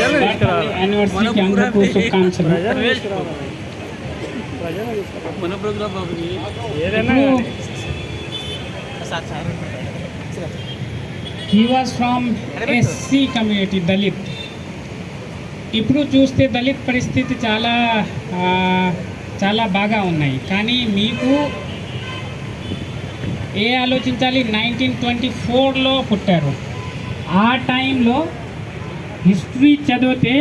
యానివర్సరీకి అందరికీ శుభాకాంక్షలు. He was from SC community, Dalit. ఇప్పుడు చూస్తే దళిత్ పరిస్థితి చాలా బాగా ఉన్నాయి. కానీ మీకు ఆలోచించాలి, 1924లో పుట్టారు. ఆ టైంలో హిస్టరీ చదివితే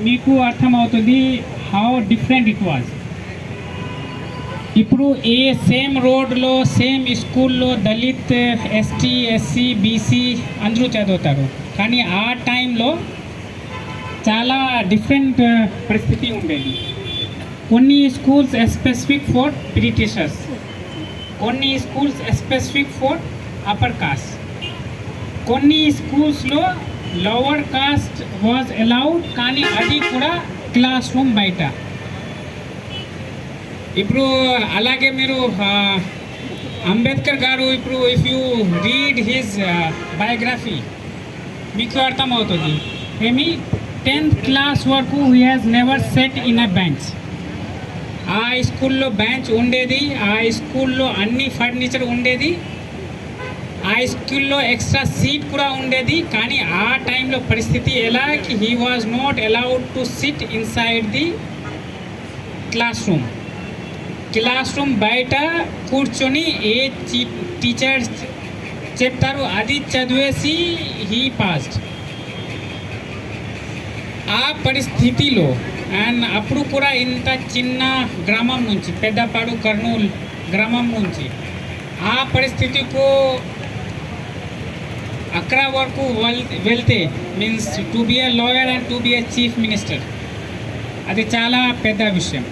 మీకు అర్థమవుతుంది హౌ డిఫరెంట్ ఇట్ వాజ్. ఇప్పుడు సేమ్ రోడ్లో సేమ్ స్కూల్లో దళిత్, ఎస్టీ, ఎస్సీ, బీసీ అందరూ చదువుతారు. కానీ ఆ టైంలో చాలా డిఫరెంట్ పరిస్థితి ఉండేది. కొన్ని స్కూల్స్ స్పెసిఫిక్ ఫర్ బ్రిటిషర్స్, కొన్ని schools specific for upper caste, కొన్ని స్కూల్స్లో లోవర్ కాస్ట్ వాజ్ అలౌడ్, కానీ అది కూడా క్లాస్ రూమ్ బయట. ఇప్పుడు అలాగే మీరు అంబేద్కర్ గారు, ఇప్పుడు if you read his biography మీకు అర్థమవుతుంది. ఏమి 10th క్లాస్ వరకు he has never set in a bench. ఆ స్కూల్లో బెంచ్ ఉండేది, ఆ స్కూల్లో అన్ని ఫర్నిచర్ ఉండేది, ఆ స్కూల్లో ఎక్స్ట్రా సీట్ కూడా ఉండేది. కానీ ఆ టైంలో పరిస్థితి ఎలా, he was not allowed to SIT inside the class room. Class room బయట కూర్చొని టీచర్స్ చెప్తారు అది చదివేసి హీ పాస్డ్. ఆ పరిస్థితిలో అండ్ అప్పుడు కూడా ఇంత చిన్న గ్రామం నుంచి, పెద్దపాడు కర్నూలు గ్రామం నుంచి ఆ పరిస్థితికు అక్కడ వరకు వెళ్తే means to be a lawyer and to be a chief minister, అది చాలా పెద్ద విషయం.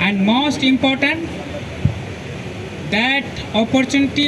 And most important, that opportunity